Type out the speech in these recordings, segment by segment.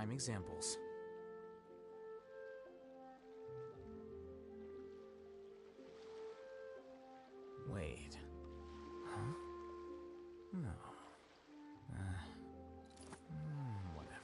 prime examples. Wait. Huh? No. Whatever.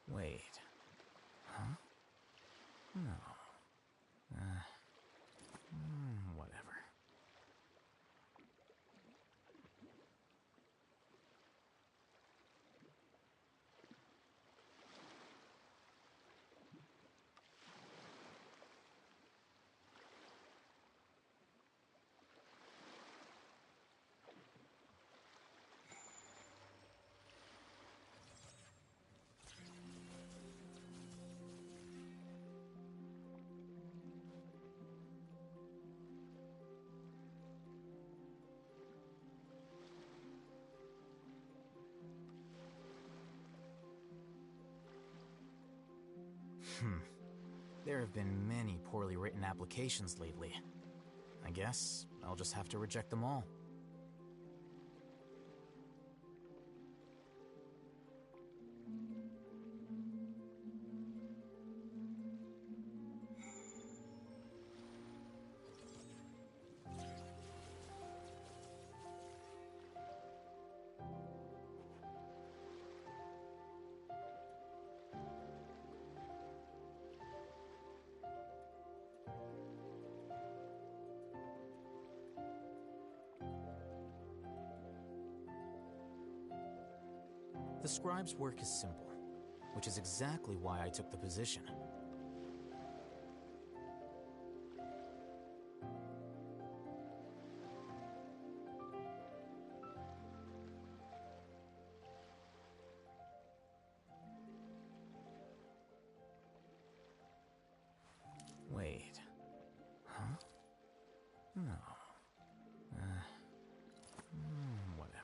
Wait. Huh? No. Whatever. There have been many poorly written applications lately. I guess I'll just have to reject them all. The scribe's work is simple, which is exactly why I took the position. Wait. Huh? No. Whatever.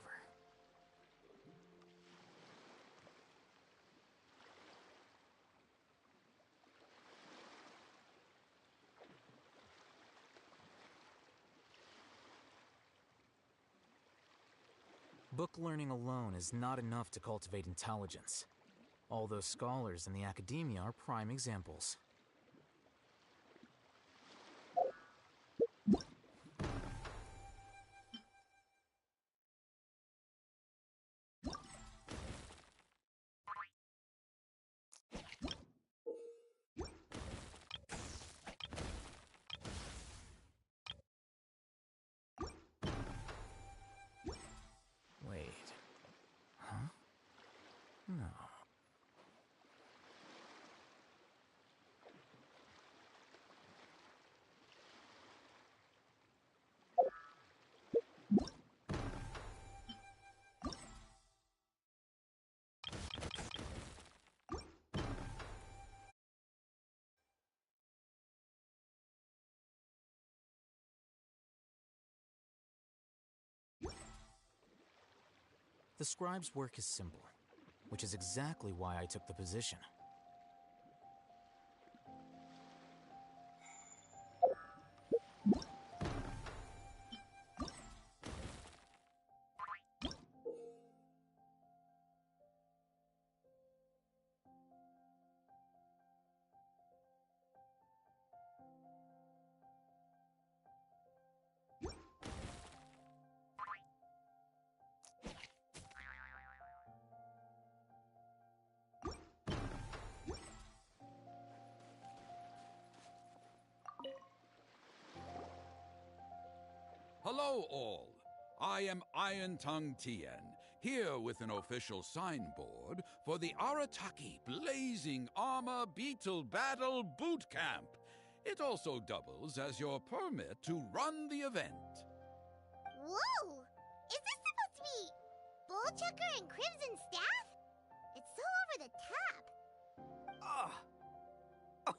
Book learning alone is not enough to cultivate intelligence. All those scholars in the academia are prime examples. Wait. Huh? No. The scribe's work is simple, which is exactly why I took the position. Hello all. I am Iron Tongue Tien, here with an official signboard for the Arataki Blazing Armor Beetle Battle Boot Camp. It also doubles as your permit to run the event. Whoa! Is this supposed to be Bullchucker and Crimson Staff? It's so over the top.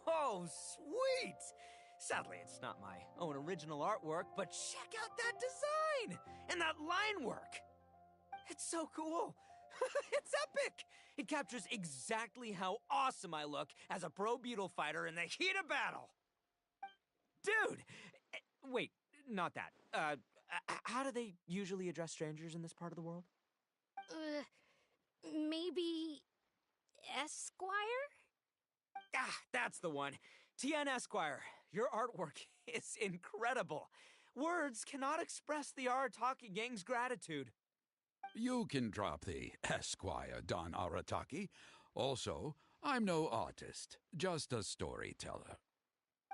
Oh, sweet! Sadly, it's not my own original artwork, but check out that design! And that line work! It's so cool! It's epic! It captures exactly how awesome I look as a pro beetle fighter in the heat of battle! Dude! Wait, not that. How do they usually address strangers in this part of the world? Maybe Esquire? Ah, that's the one. Tien Esquire, your artwork is incredible. Words cannot express the Arataki gang's gratitude. You can drop the Esquire, Don Arataki. Also, I'm no artist, just a storyteller.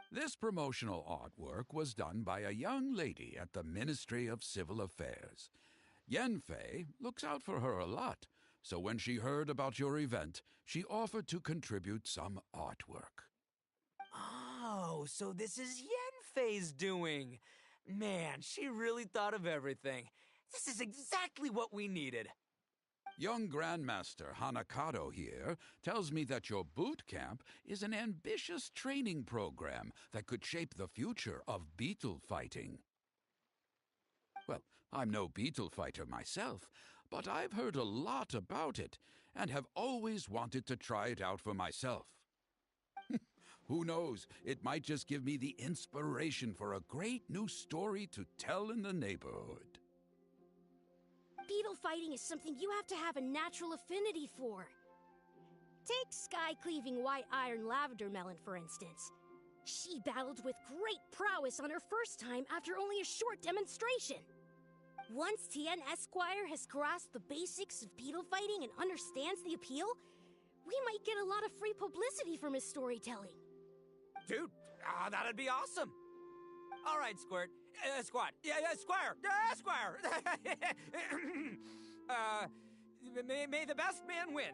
This promotional artwork was done by a young lady at the Ministry of Civil Affairs. Yenfei looks out for her a lot, so when she heard about your event, she offered to contribute some artwork. Oh, so this is Yenfei's doing. Man, she really thought of everything. This is exactly what we needed. Young Grandmaster Hanakado here tells me that your boot camp is an ambitious training program that could shape the future of beetle fighting. Well, I'm no beetle fighter myself, but I've heard a lot about it and have always wanted to try it out for myself. Who knows, it might just give me the inspiration for a great new story to tell in the neighborhood. Beetle fighting is something you have to have a natural affinity for. Take sky-cleaving white iron lavender melon, for instance. She battled with great prowess on her first time after only a short demonstration. Once Tien Esquire has grasped the basics of beetle fighting and understands the appeal, we might get a lot of free publicity from his storytelling. Dude, that'd be awesome. All right, Squirt. Squad. Yeah, Squire. Squire. May the best man win.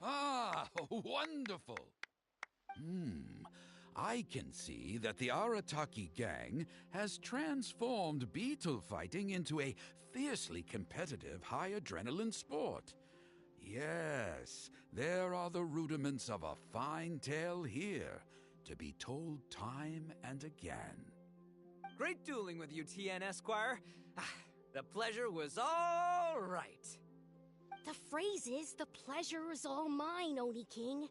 Ah, wonderful! I can see that the Arataki gang has transformed beetle fighting into a fiercely competitive high-adrenaline sport. Yes, there are the rudiments of a fine tale here, to be told time and again. Great dueling with you, Tien Esquire. The pleasure was all right. The phrase is, the pleasure is all mine, Oni King.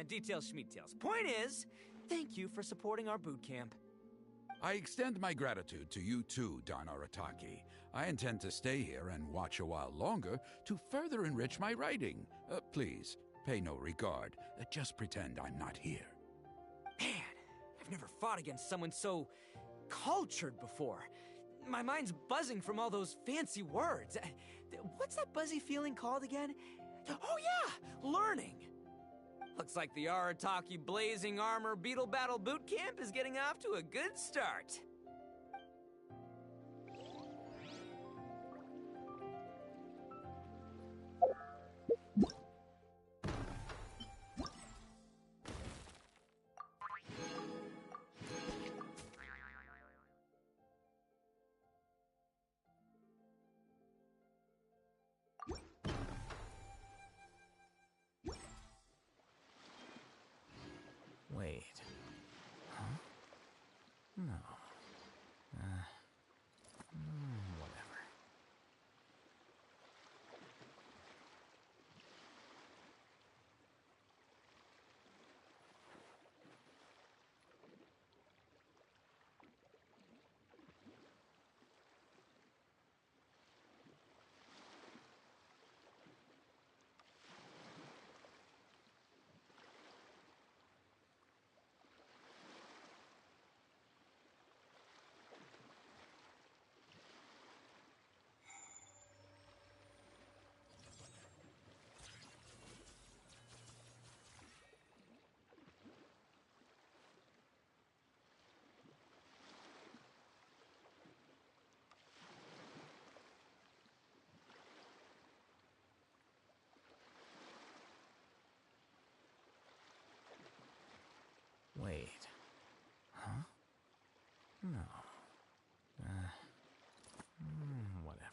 Details schmeetails. Point is, thank you for supporting our boot camp. I extend my gratitude to you too, Don Arataki. I intend to stay here and watch a while longer to further enrich my writing. Please, pay no regard. Just pretend I'm not here. Man, I've never fought against someone so cultured before. My mind's buzzing from all those fancy words. What's that buzzy feeling called again? Oh yeah, learning. Looks like the Arataki Blazing Armor Beetle Battle Boot Camp is getting off to a good start. Wait. Huh? No. Whatever. Wait. Huh? No. Whatever.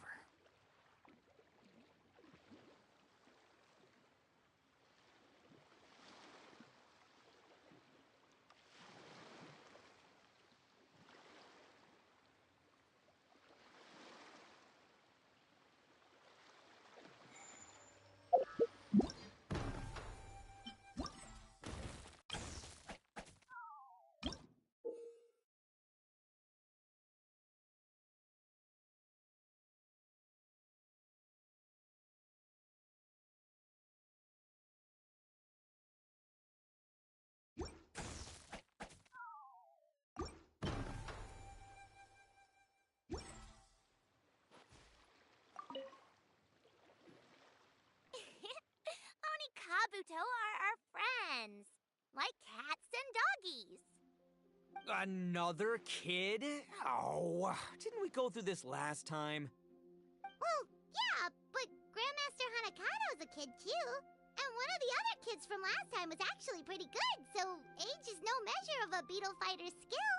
Kabuto are our friends, like cats and doggies. Another kid? Oh, didn't we go through this last time? Well, yeah, but Grandmaster Hanakado's a kid too. And one of the other kids from last time was actually pretty good, so age is no measure of a beetle fighter's skill.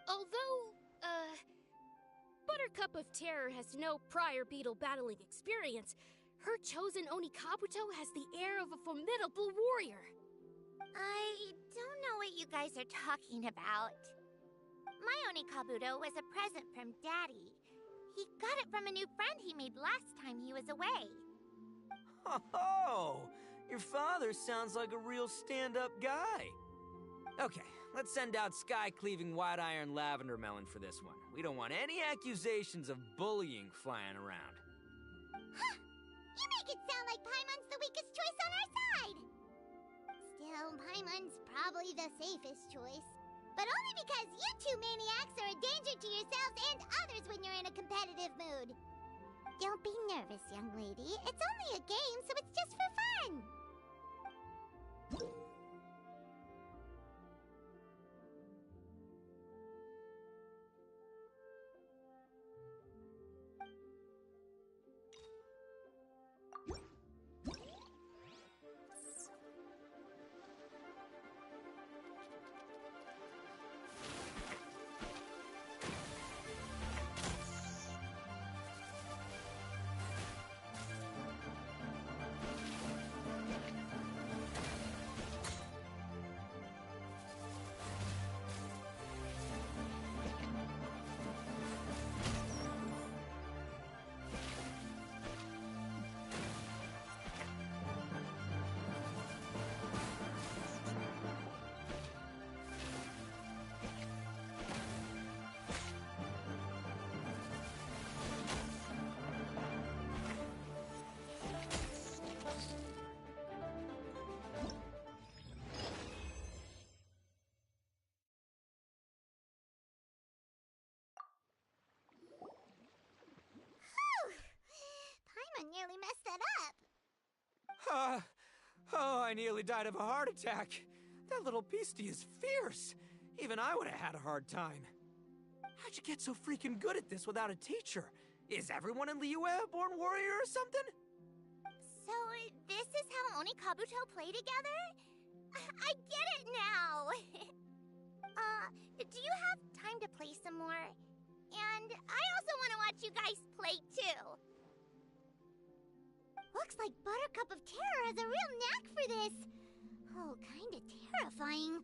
Although, Buttercup of Terror has no prior beetle battling experience, her chosen Oni Kabuto has the air of a formidable warrior. I don't know what you guys are talking about. My Oni Kabuto was a present from Daddy. He got it from a new friend he made last time he was away. Oh, your father sounds like a real stand-up guy. Okay, let's send out sky-cleaving white-iron lavender melon for this one. We don't want any accusations of bullying flying around. Huh! You make it sound like Paimon's the weakest choice on our side! Still, Paimon's probably the safest choice. But only because you two maniacs are a danger to yourselves and others when you're in a competitive mood. Don't be nervous, young lady. It's only a game, so it's just for fun. nearly died of a heart attack. That little beastie is fierce. Even I would have had a hard time. How'd you get so freaking good at this without a teacher? Is everyone in Liyue a born warrior or something? So, this is how Onikabuto play together? I get it now! Do you have time to play some more? And I also want to watch you guys play, too! Looks like Buttercup of Terror has a real knack for this! Oh, kinda terrifying.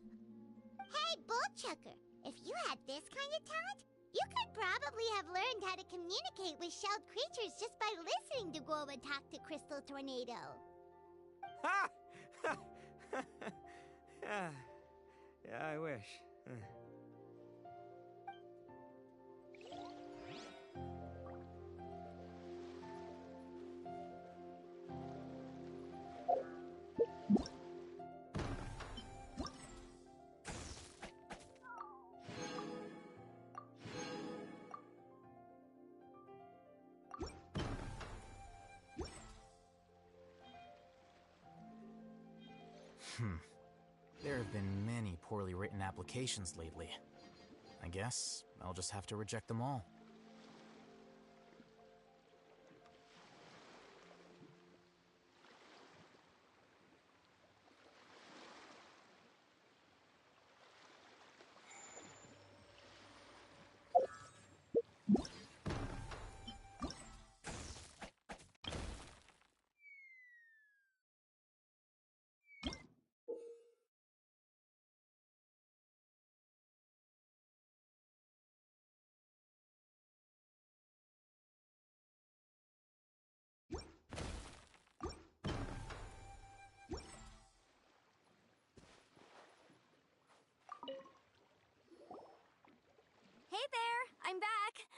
Hey, Bullchucker! If you had this kind of talent, you could probably have learned how to communicate with shelled creatures just by listening to Guoba talk to Crystal Tornado. Ha! Yeah, I wish. There have been many poorly written applications lately. I guess I'll just have to reject them all. Hey there, I'm back.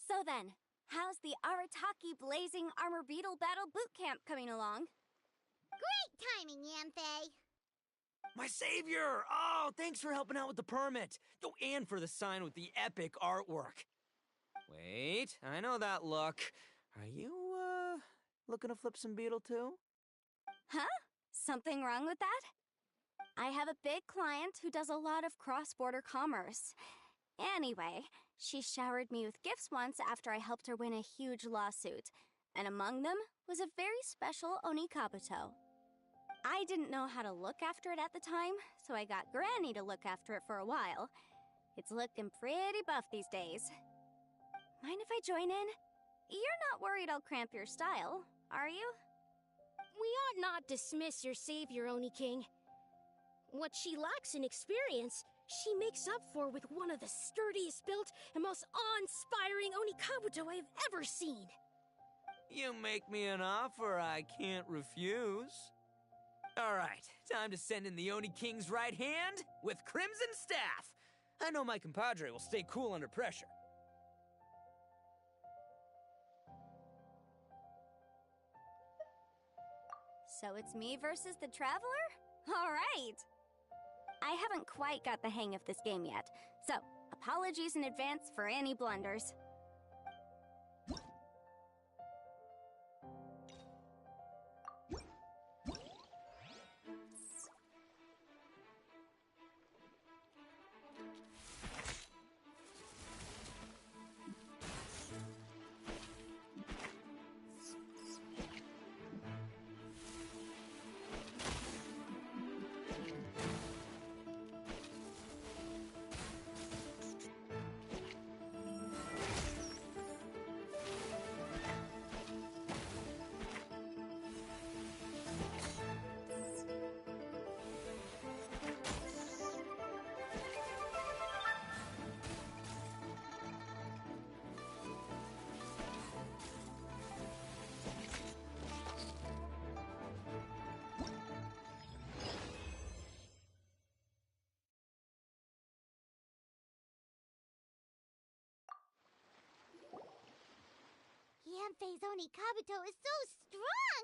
So then, how's the Arataki Blazing Armor Beetle Battle Boot Camp coming along? Great timing, Yanthe! My savior! Oh, thanks for helping out with the permit. Oh, and for the sign with the epic artwork. Wait, I know that look. Are you, looking to flip some beetle too? Huh? Something wrong with that? I have a big client who does a lot of cross-border commerce. Anyway, she showered me with gifts once after I helped her win a huge lawsuit, and among them was a very special Onikabuto. I didn't know how to look after it at the time, so I got Granny to look after it for a while. It's looking pretty buff these days. Mind if I join in? You're not worried I'll cramp your style, are you? We ought not dismiss your savior, Oni King. What she lacks in experience, she makes up for with one of the sturdiest built and most awe-inspiring Onikabuto I have ever seen. You make me an offer I can't refuse. All right, time to send in the Oni King's right hand with Crimson Staff. I know my compadre will stay cool under pressure. So it's me versus the Traveler? All right! I haven't quite got the hang of this game yet, so apologies in advance for any blunders. Yanfei's Onikabuto is so strong!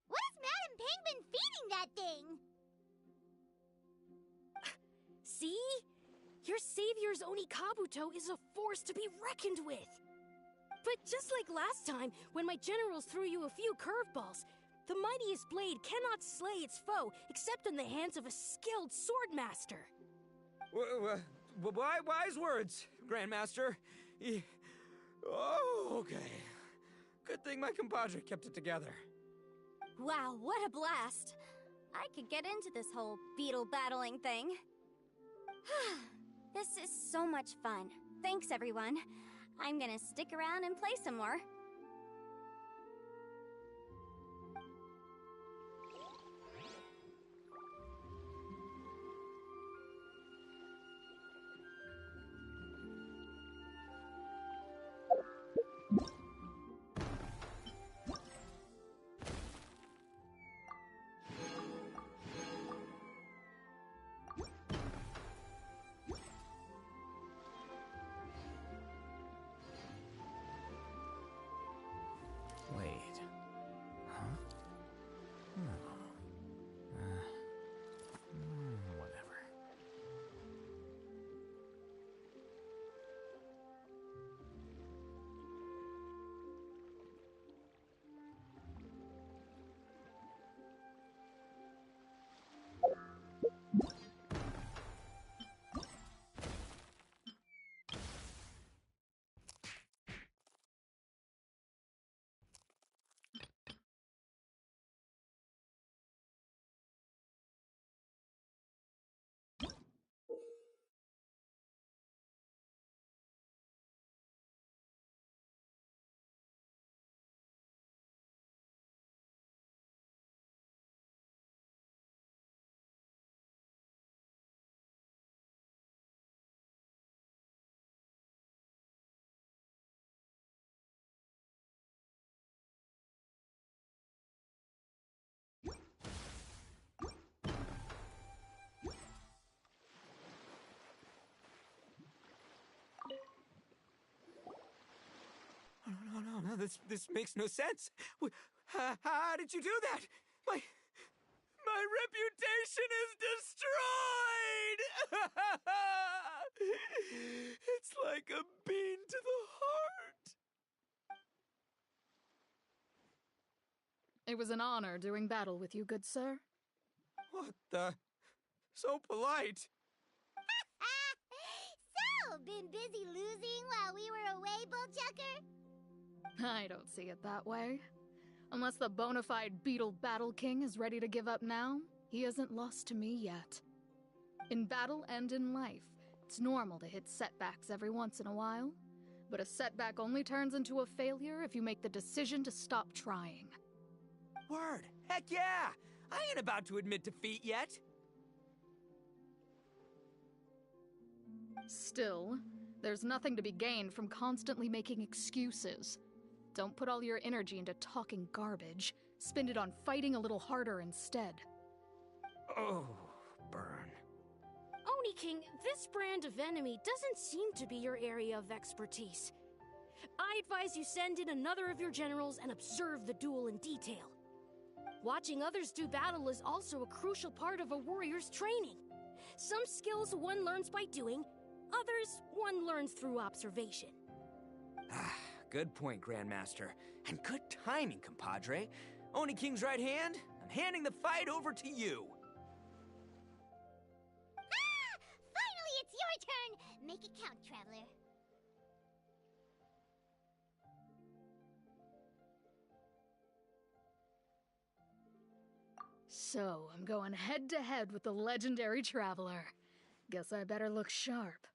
What has Madame Peng been feeding that thing? See? Your savior's Onikabuto is a force to be reckoned with. But just like last time, when my generals threw you a few curveballs, The mightiest blade cannot slay its foe except in the hands of a skilled swordmaster. Wise words, Grandmaster. Oh, okay. Good thing my compadre kept it together. Wow, what a blast! I could get into this whole beetle battling thing. This is so much fun. Thanks, everyone. I'm gonna stick around and play some more. Wait. Huh? No. Whatever. No, this makes no sense. How did you do that? My reputation is destroyed! It's like a bean to the heart. It was an honor doing battle with you, good sir. What the? So polite. So, been busy losing while we were away, Bullchucker? I don't see it that way. Unless the bona fide Beetle Battle King is ready to give up now, he hasn't lost to me yet. In battle and in life, it's normal to hit setbacks every once in a while, but a setback only turns into a failure if you make the decision to stop trying. Word. Heck yeah! I ain't about to admit defeat yet. Still, there's nothing to be gained from constantly making excuses. Don't put all your energy into talking garbage. Spend it on fighting a little harder instead. Oh, burn. Oni King, this brand of enemy doesn't seem to be your area of expertise. I advise you send in another of your generals and observe the duel in detail. Watching others do battle is also a crucial part of a warrior's training. Some skills one learns by doing, others one learns through observation. Good point, Grandmaster. And good timing, compadre. Oni King's right hand, I'm handing the fight over to you. Finally, it's your turn! Make it count, Traveler. So, I'm going head-to-head with the legendary Traveler. Guess I better look sharp.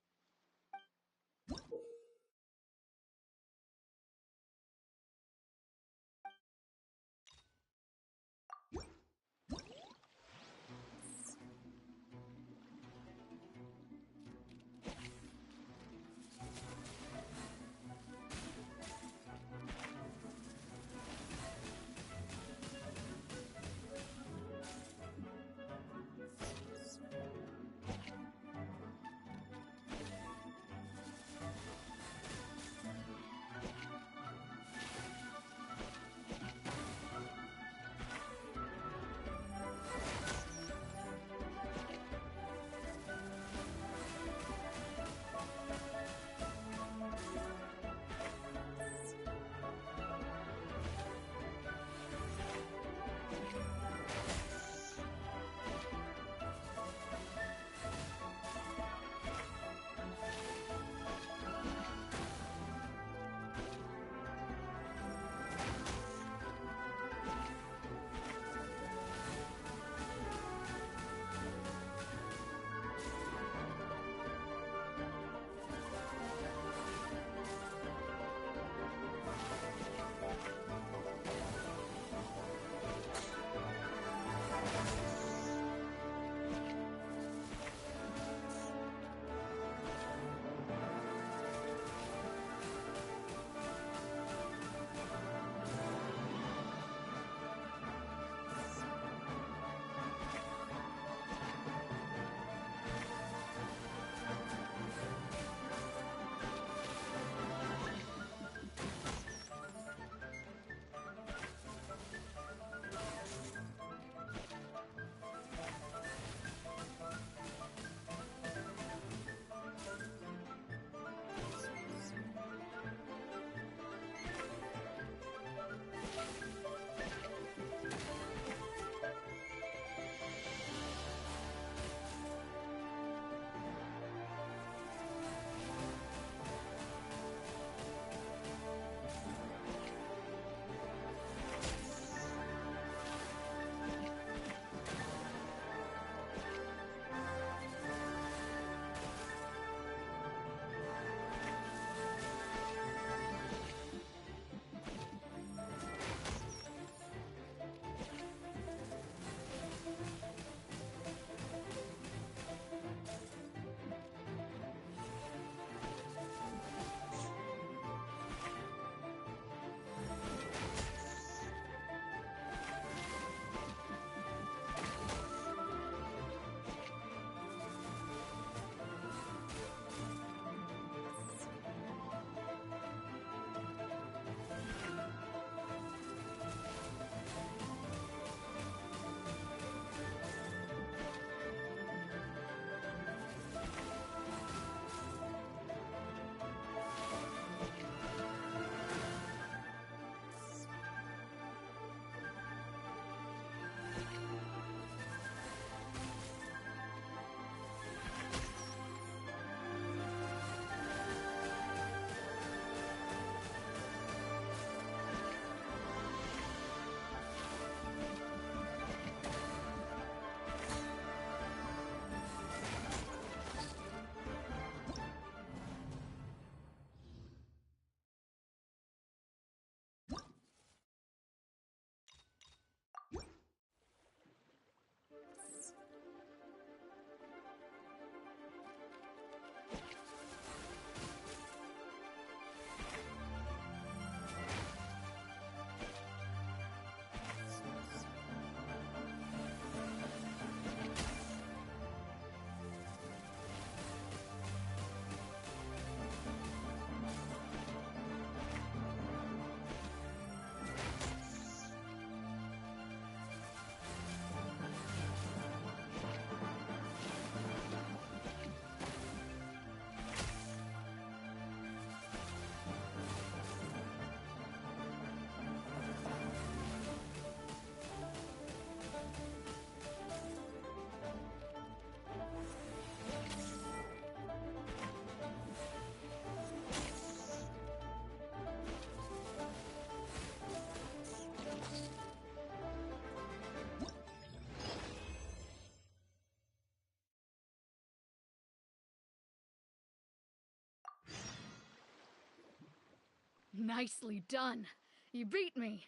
Nicely done. You beat me.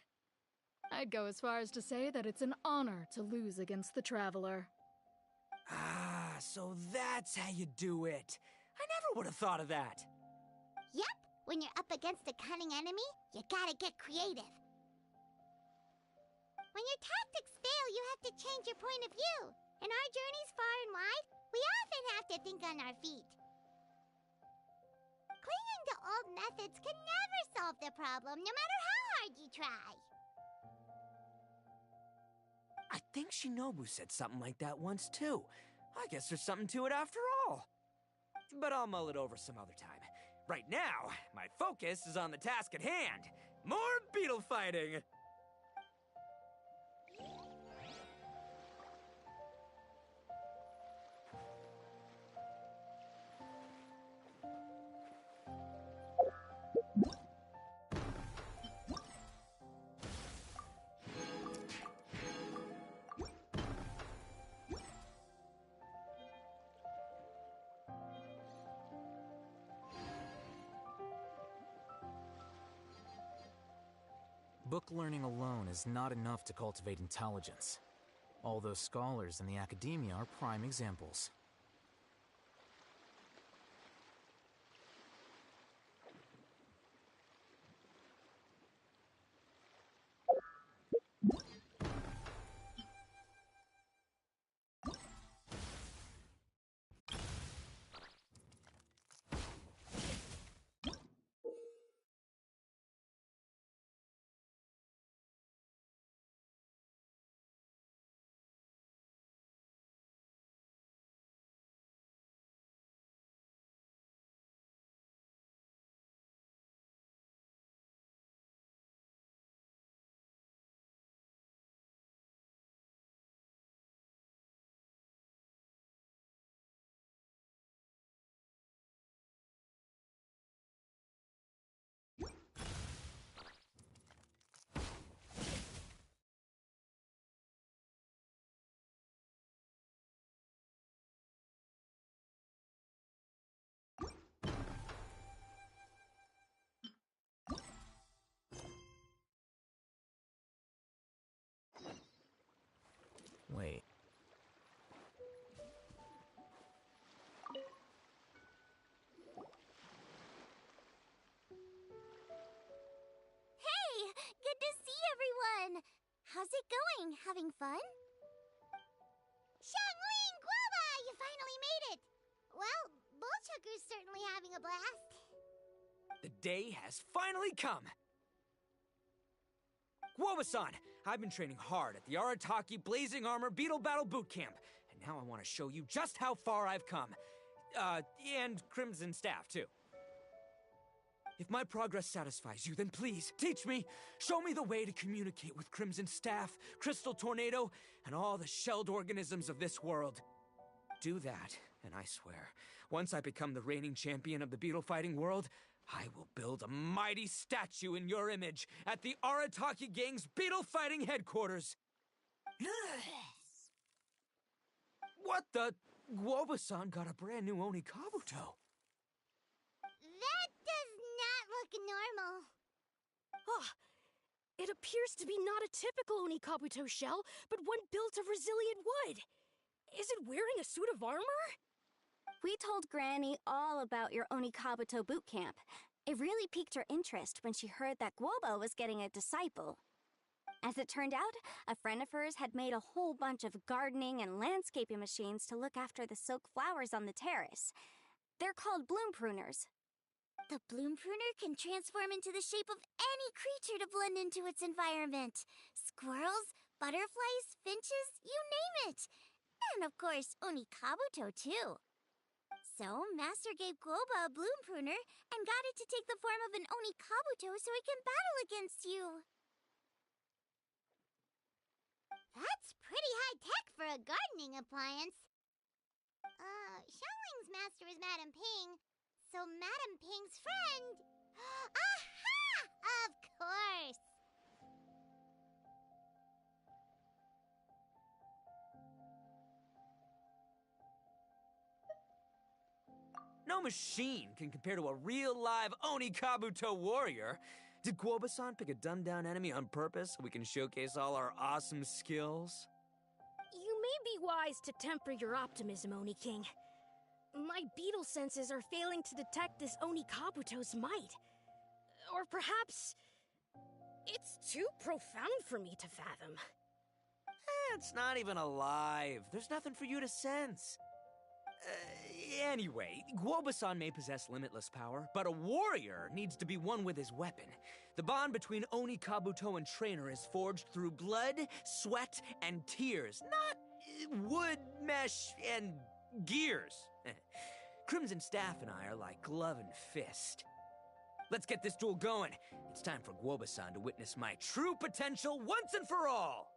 I'd go as far as to say that it's an honor to lose against the Traveler. Ah, so that's how you do it. I never would have thought of that. Yep, when you're up against a cunning enemy, you gotta get creative. When your tactics fail, you have to change your point of view. In our journeys far and wide, we often have to think on our feet. Clinging to old methods can never solve the problem, no matter how hard you try. I think Shinobu said something like that once, too. I guess there's something to it after all. But I'll mull it over some other time. Right now, my focus is on the task at hand. More beetle fighting! Book learning alone is not enough to cultivate intelligence. Although scholars in the academia are prime examples. Wait. Hey, good to see everyone. How's it going? Having fun? Xiangling Guoba, you finally made it. Well, Bullchucker's certainly having a blast. The day has finally come! Guoba-san, I've been training hard at the Arataki Blazing Armor Beetle Battle Boot Camp, and now I want to show you just how far I've come. And Crimson Staff, too. If my progress satisfies you, then please, teach me. Show me the way to communicate with Crimson Staff, Crystal Tornado, and all the shelled organisms of this world. Do that, and I swear, once I become the reigning champion of the beetle fighting world, I will build a mighty statue in your image at the Arataki Gang's beetle fighting headquarters. What the? Guoba-san got a brand new Oni Kabuto. That does not look normal. Oh, it appears to be not a typical Onikabuto shell, but one built of resilient wood. Is it wearing a suit of armor? We told Granny all about your Onikabuto boot camp. It really piqued her interest when she heard that Guoba was getting a disciple. As it turned out, a friend of hers had made a whole bunch of gardening and landscaping machines to look after the silk flowers on the terrace. They're called bloom pruners. The bloom pruner can transform into the shape of any creature to blend into its environment. Squirrels, butterflies, finches, you name it. And of course, Onikabuto too. So, Master gave Guoba a bloom pruner and got it to take the form of an Onikabuto so it can battle against you. That's pretty high-tech for a gardening appliance. Xiangling's master is Madame Ping, so Madame Ping's friend... Aha! Of course! No machine can compare to a real live Oni Kabuto warrior. Did Guoba-san pick a dumbed-down enemy on purpose so we can showcase all our awesome skills? You may be wise to temper your optimism, Oni King. My beetle senses are failing to detect this Oni Kabuto's might. Or perhaps it's too profound for me to fathom. It's not even alive. There's nothing for you to sense. Anyway, Guoba-san may possess limitless power, but a warrior needs to be one with his weapon. The bond between Oni Kabuto and Trainer is forged through blood, sweat, and tears, not wood, mesh, and gears. Crimson Staff and I are like glove and fist. Let's get this duel going. It's time for Guoba-san to witness my true potential once and for all.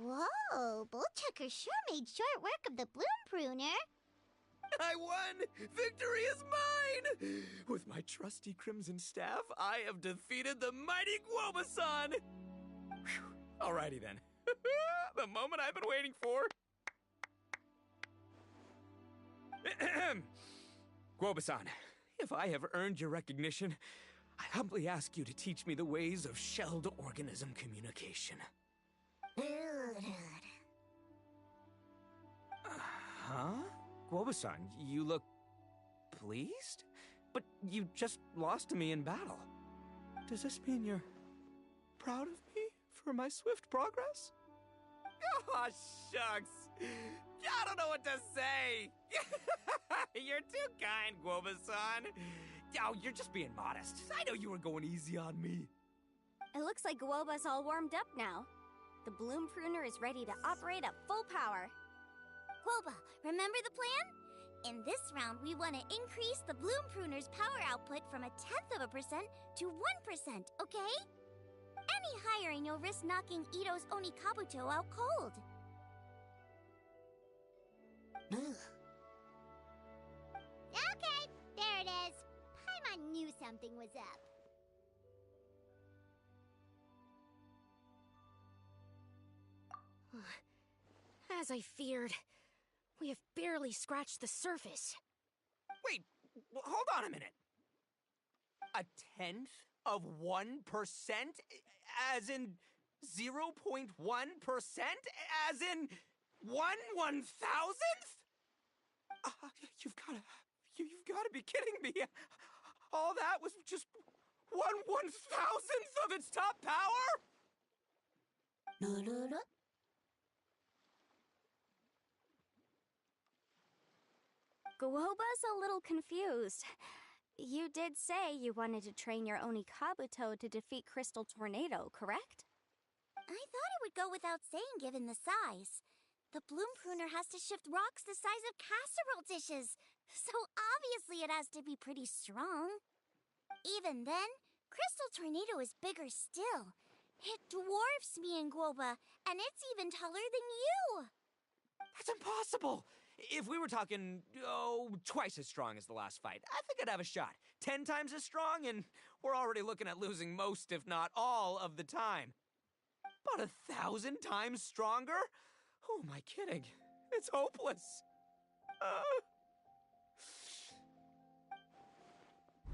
Whoa, Bullchucker sure made short work of the bloom pruner. I won! Victory is mine! With my trusty crimson staff, I have defeated the mighty Guoba-san! Whew. Alrighty then. The moment I've been waiting for. Guoba-san, if I have earned your recognition, I humbly ask you to teach me the ways of shelled organism communication. Huh? Guoba-san, you look pleased? But you just lost to me in battle. Does this mean you're proud of me for my swift progress? Oh, shucks. I don't know what to say. You're too kind, Guoba-san. Oh, you're just being modest. I know you were going easy on me. It looks like Guoba's all warmed up now. The bloom pruner is ready to operate at full power. Guoba, remember the plan? In this round, we want to increase the bloom pruner's power output from 0.1% to 1%, okay? Any higher and you'll risk knocking Ito's Oni Kabuto out cold. Okay, there it is. Paimon knew something was up. As I feared, we have barely scratched the surface. Wait, hold on a minute. 1/10 of 1%? As in 0.1%? As in 1/1000th? You've gotta be kidding me. All that was just 1/1000th of its top power? Guoba's a little confused. You did say you wanted to train your Oni Kabuto to defeat Crystal Tornado, correct? I thought it would go without saying given the size. The bloom pruner has to shift rocks the size of casserole dishes, so obviously it has to be pretty strong. Even then, Crystal Tornado is bigger still. It dwarfs me and Guoba, and it's even taller than you. That's impossible! If we were talking, twice as strong as the last fight, I think I'd have a shot. 10 times as strong, and we're already looking at losing most, if not all, of the time. But 1,000 times stronger? Who am I kidding? It's hopeless.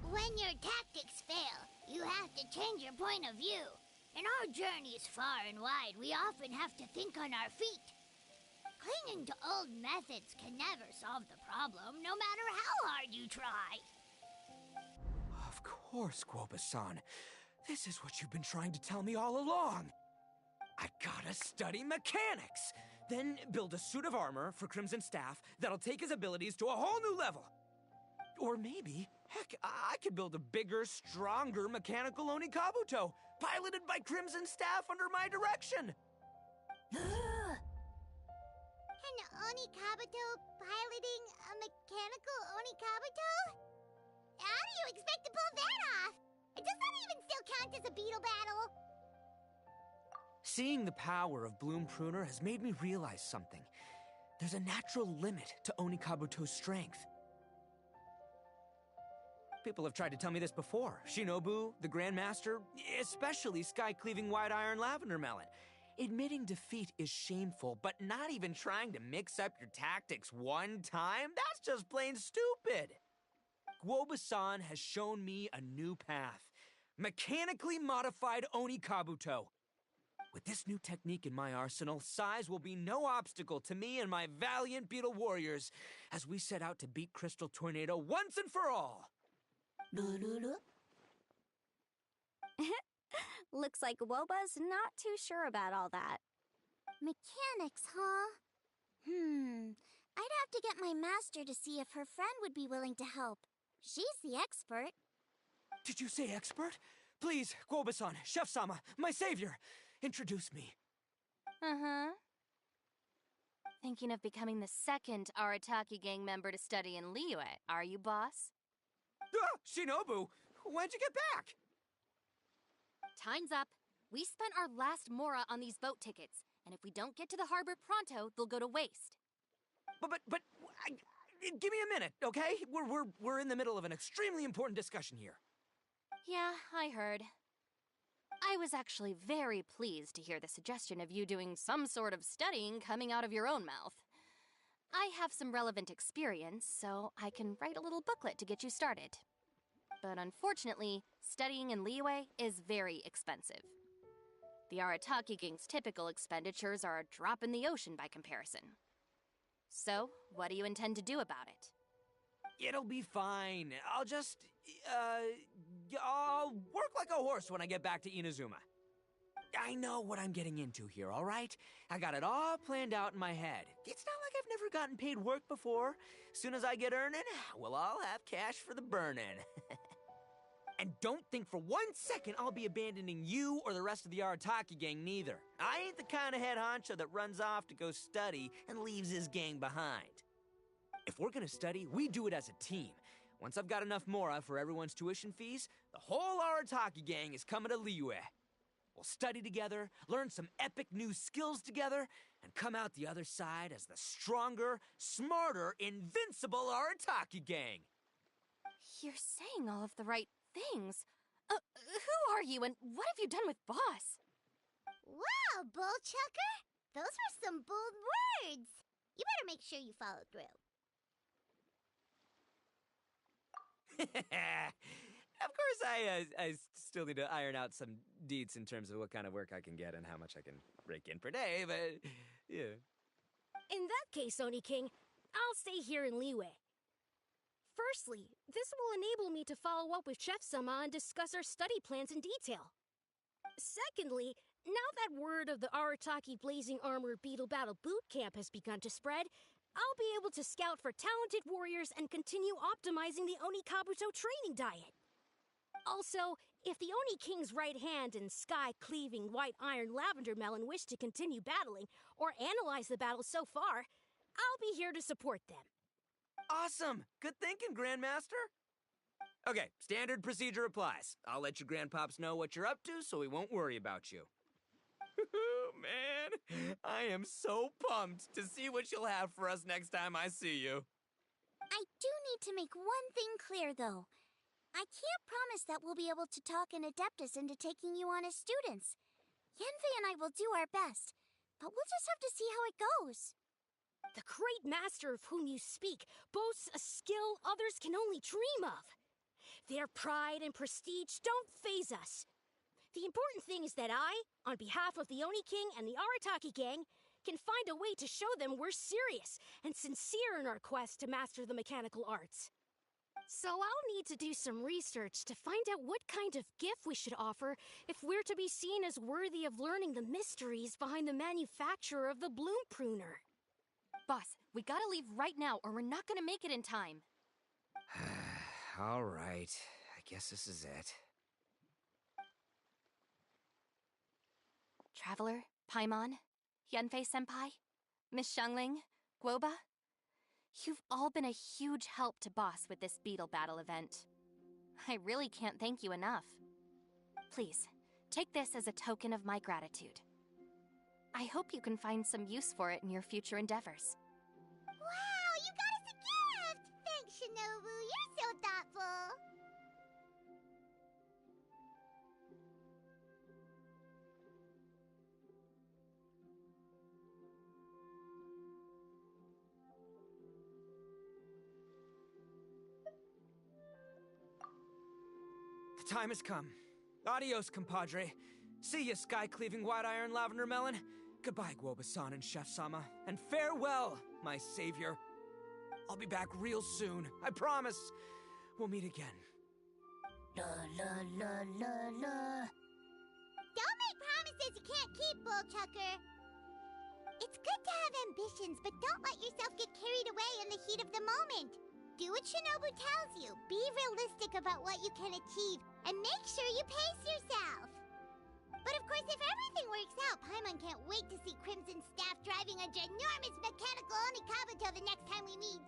When your tactics fail, you have to change your point of view. In our journeys far and wide, we often have to think on our feet. Clinging to old methods can never solve the problem, no matter how hard you try. Of course, Guoba-san. This is what you've been trying to tell me all along. I gotta study mechanics, then build a suit of armor for Crimson Staff that'll take his abilities to a whole new level. Or maybe, heck, I could build a bigger, stronger mechanical Oni Kabuto, piloted by Crimson Staff under my direction. An Oni Kabuto piloting a mechanical Oni Kabuto? How do you expect to pull that off? Does that even still count as a beetle battle? Seeing the power of Bloom Pruner has made me realize something. There's a natural limit to Oni Kabuto's strength. People have tried to tell me this before. Shinobu, the Grandmaster, especially Sky-Cleaving White Iron Lavender Melon. Admitting defeat is shameful, but not even trying to mix up your tactics one time? That's just plain stupid! Guoba-san has shown me a new path. Mechanically modified Oni Kabuto. With this new technique in my arsenal, size will be no obstacle to me and my valiant beetle warriors as we set out to beat Crystal Tornado once and for all! Looks like Guoba's not too sure about all that. Mechanics, huh? I'd have to get my master to see if her friend would be willing to help. She's the expert. Did you say expert? Please, Guoba-san, Chef-sama, my savior, introduce me. Uh-huh. Thinking of becoming the second Arataki gang member to study in Liyue, are you, boss? Shinobu, when'd you get back? Time's up. We spent our last mora on these boat tickets, and if we don't get to the harbor pronto, they'll go to waste. Give me a minute, okay? We're in the middle of an extremely important discussion here. Yeah, I heard. I was actually very pleased to hear the suggestion of you doing some sort of studying coming out of your own mouth. I have some relevant experience, so I can write a little booklet to get you started. But unfortunately, studying in Liyue is very expensive. The Arataki gang's typical expenditures are a drop in the ocean by comparison. So, what do you intend to do about it? It'll be fine. I'll work like a horse when I get back to Inazuma. I know what I'm getting into here, all right? I got it all planned out in my head. It's not like I've never gotten paid work before. As soon as I get earning, we'll all have cash for the burning. And don't think for 1 second I'll be abandoning you or the rest of the Arataki gang neither. I ain't the kind of head honcho that runs off to go study and leaves his gang behind. If we're gonna study, we do it as a team. Once I've got enough mora for everyone's tuition fees, the whole Arataki gang is coming to Liyue. We'll study together, learn some epic new skills together, and come out the other side as the stronger, smarter, invincible Arataki gang. You're saying all of the right things. Who are you and what have you done with Boss? Wow, Bullchucker! Those were some bold words! You better make sure you follow through. Of course, I still need to iron out some deets in terms of what kind of work I can get and how much I can rake in per day, but yeah. In that case, Oni King, I'll stay here in Liyue. Firstly, this will enable me to follow up with Chef-sama and discuss our study plans in detail. Secondly, now that word of the Arataki Blazing Armor Beetle Battle Boot Camp has begun to spread, I'll be able to scout for talented warriors and continue optimizing the Oni Kabuto training diet. Also, if the Oni King's right hand and sky-cleaving white iron lavender melon wish to continue battling or analyze the battle so far, I'll be here to support them. Awesome! Good thinking, Grandmaster! Okay, standard procedure applies. I'll let your grandpops know what you're up to so we won't worry about you. Man, I am so pumped to see what you'll have for us next time I see you. I do need to make one thing clear, though. I can't promise that we'll be able to talk an Adeptus into taking you on as students. Yanfei and I will do our best, but we'll just have to see how it goes. The great master of whom you speak boasts a skill others can only dream of. Their pride and prestige don't faze us. The important thing is that I, on behalf of the Oni King and the Arataki gang, can find a way to show them we're serious and sincere in our quest to master the mechanical arts. So I'll need to do some research to find out what kind of gift we should offer if we're to be seen as worthy of learning the mysteries behind the manufacture of the bloom pruner. Boss, we gotta leave right now or we're not gonna make it in time. All right, I guess this is it. Traveler, Paimon, Yanfei-senpai, Miss Xiangling, Guoba, you've all been a huge help to Boss with this beetle battle event. I really can't thank you enough. Please, take this as a token of my gratitude. I hope you can find some use for it in your future endeavors. Wow, you got us a gift! Thanks, Shinobu. You're so thoughtful. The time has come. Adios, compadre. See ya, sky-cleaving white iron lavender melon. Goodbye, Guoba-san and Chef-sama. And farewell, my savior. I'll be back real soon. I promise. We'll meet again. La la la la la. Don't make promises you can't keep, Bullchucker. It's good to have ambitions, but don't let yourself get carried away in the heat of the moment. Do what Shinobu tells you. Be realistic about what you can achieve, and make sure you pace yourself. But of course, if everything works out, Paimon can't wait to see Crimson Staff driving a ginormous mechanical Onikabuto the next time we meet.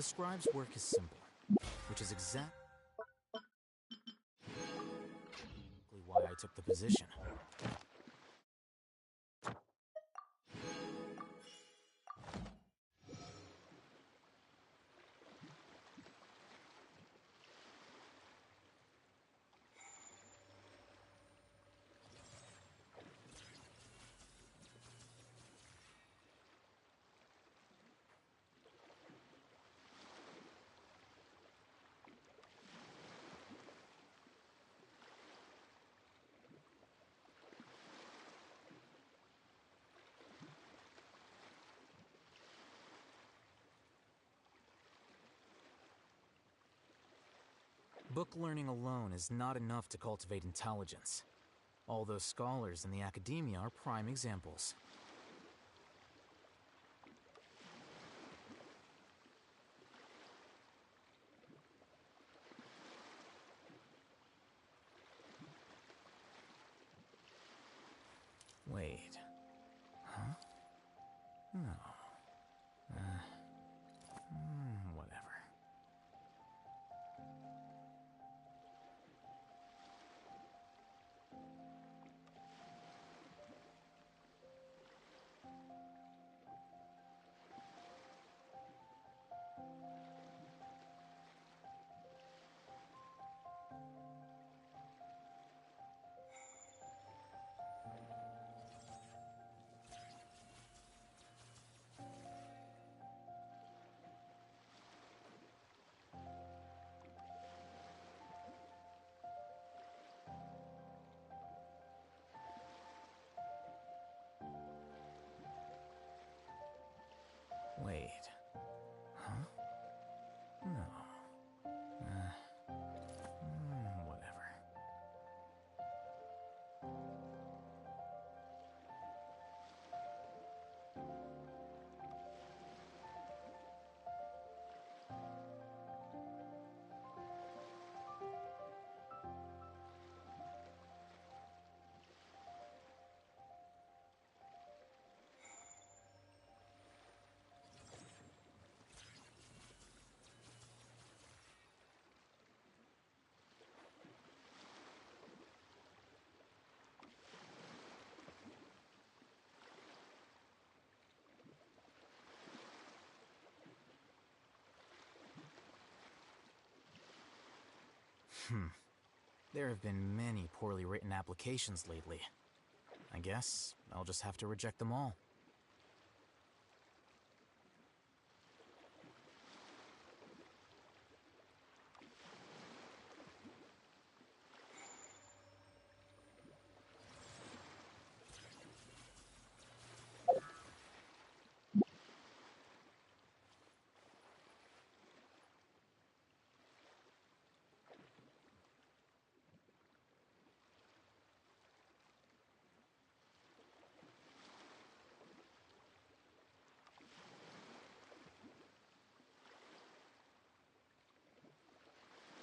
The scribe's work is simple, which is exactly why I took the position. Book learning alone is not enough to cultivate intelligence. All those scholars in the academia are prime examples. Wait. Huh? No. Whatever. Wait. Huh? No. Whatever. There have been many poorly written applications lately. I guess I'll just have to reject them all.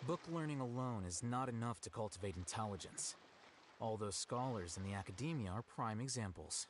Book learning alone is not enough to cultivate intelligence. All those scholars in the academia are prime examples.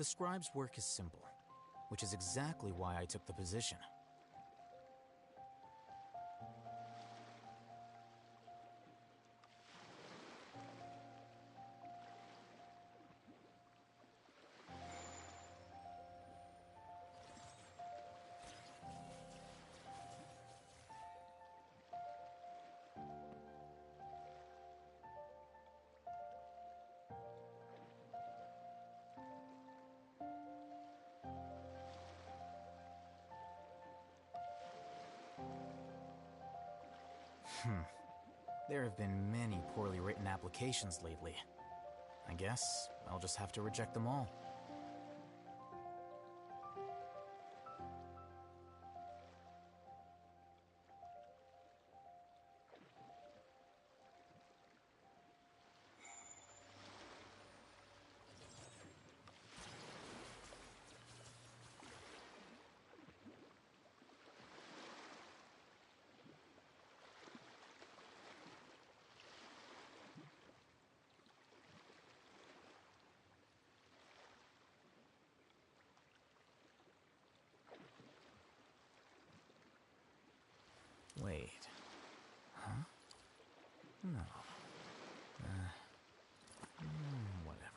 The scribe's work is simple, which is exactly why I took the position. There have been many poorly written applications lately. I guess I'll just have to reject them all. Wait. Huh? No. Whatever.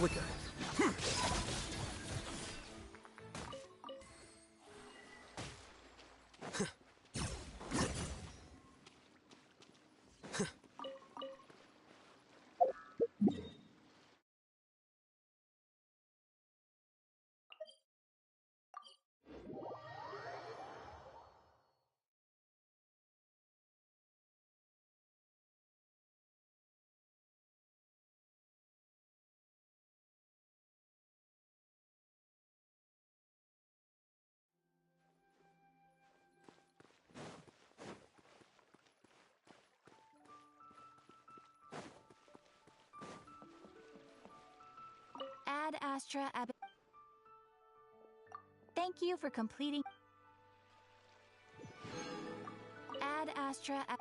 Flicker. Ad Astra Ab. Thank you for completing. Ad Astra Ab.